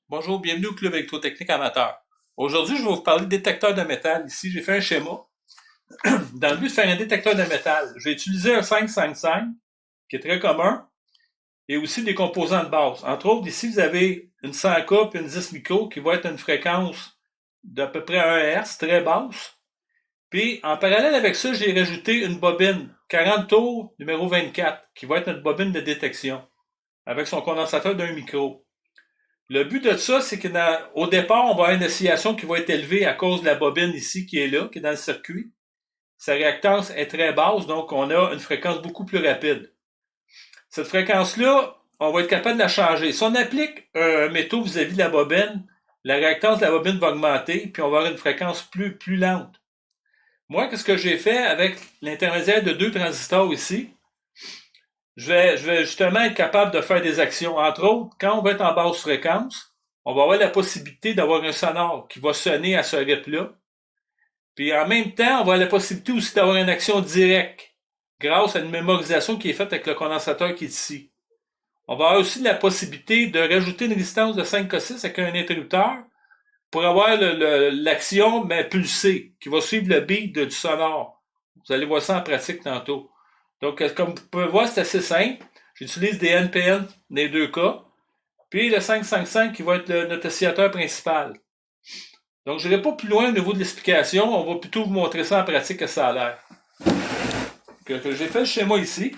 Bonjour, bienvenue au Club électrotechnique amateur. Aujourd'hui, je vais vous parler de détecteur de métal. Ici, j'ai fait un schéma. Dans le but de faire un détecteur de métal, j'ai utilisé un 555, qui est très commun, et aussi des composants de base. Entre autres, ici, vous avez une 100K et une 10 micro qui va être une fréquence d'à peu près 1 Hz, très basse. Puis, en parallèle avec ça, j'ai rajouté une bobine 40 tours numéro 24, qui va être notre bobine de détection, avec son condensateur d'un micro. Le but de ça, c'est qu'au départ, on va avoir une oscillation qui va être élevée à cause de la bobine ici qui est là, qui est dans le circuit. Sa réactance est très basse, donc on a une fréquence beaucoup plus rapide. Cette fréquence-là, on va être capable de la changer. Si on applique un métaux vis-à-vis de la bobine, la réactance de la bobine va augmenter, puis on va avoir une fréquence plus lente. Moi, qu'est-ce que j'ai fait avec l'intermédiaire de deux transistors ici? Je vais justement être capable de faire des actions. Entre autres, quand on va être en basse fréquence, on va avoir la possibilité d'avoir un sonore qui va sonner à ce rythme-là. Puis en même temps, on va avoir la possibilité aussi d'avoir une action directe grâce à une mémorisation qui est faite avec le condensateur qui est ici. On va avoir aussi la possibilité de rajouter une résistance de 5K6 avec un interrupteur pour avoir l'action mais pulsée qui va suivre le beat du sonore. Vous allez voir ça en pratique tantôt. Donc, comme vous pouvez voir, c'est assez simple. J'utilise des NPN dans les deux cas. Puis le 555 qui va être notre oscillateur principal. Donc, je n'irai pas plus loin au niveau de l'explication. On va plutôt vous montrer ça en pratique que ça a l'air. Que j'ai fait le schéma ici,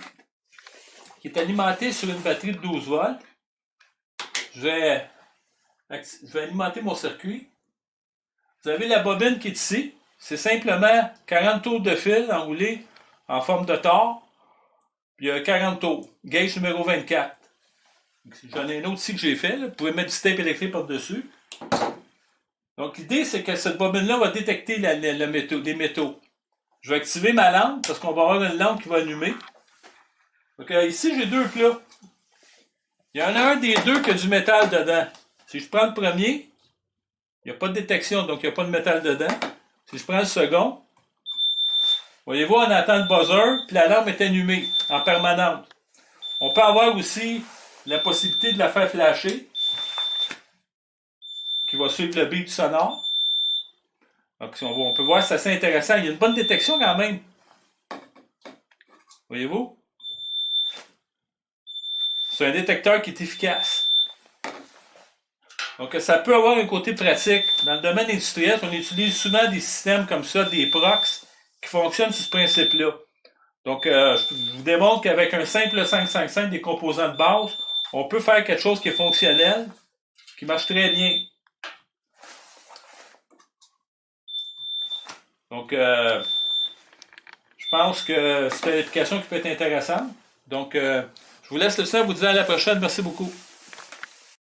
qui est alimenté sur une batterie de 12 volts. Je vais alimenter mon circuit. Vous avez la bobine qui est ici. C'est simplement 40 tours de fil enroulés en forme de tore. Puis il y a 40 tours. Gauge numéro 24. J'en ai un autre ici que j'ai fait. Là. Vous pouvez mettre du tape électrique par-dessus. Donc l'idée, c'est que cette bobine-là va détecter des métaux. Je vais activer ma lampe parce qu'on va avoir une lampe qui va allumer. Donc ici, j'ai deux plats. Il y en a un des deux qui a du métal dedans. Si je prends le premier, il n'y a pas de détection, donc il n'y a pas de métal dedans. Si je prends le second, voyez-vous, on entend le buzzer, puis la lampe est allumée en permanence. On peut avoir aussi la possibilité de la faire flasher, qui va suivre le beat sonore. Donc, on peut voir, c'est assez intéressant. Il y a une bonne détection quand même. Voyez-vous? C'est un détecteur qui est efficace. Donc, ça peut avoir un côté pratique. Dans le domaine industriel, on utilise souvent des systèmes comme ça, des prox, qui fonctionnent sur ce principe-là. Donc, je vous démontre qu'avec un simple 555 des composants de base, on peut faire quelque chose qui est fonctionnel, qui marche très bien. Donc, je pense que c'est une application qui peut être intéressante. Donc, je vous laisse le ça, vous dire à la prochaine. Merci beaucoup.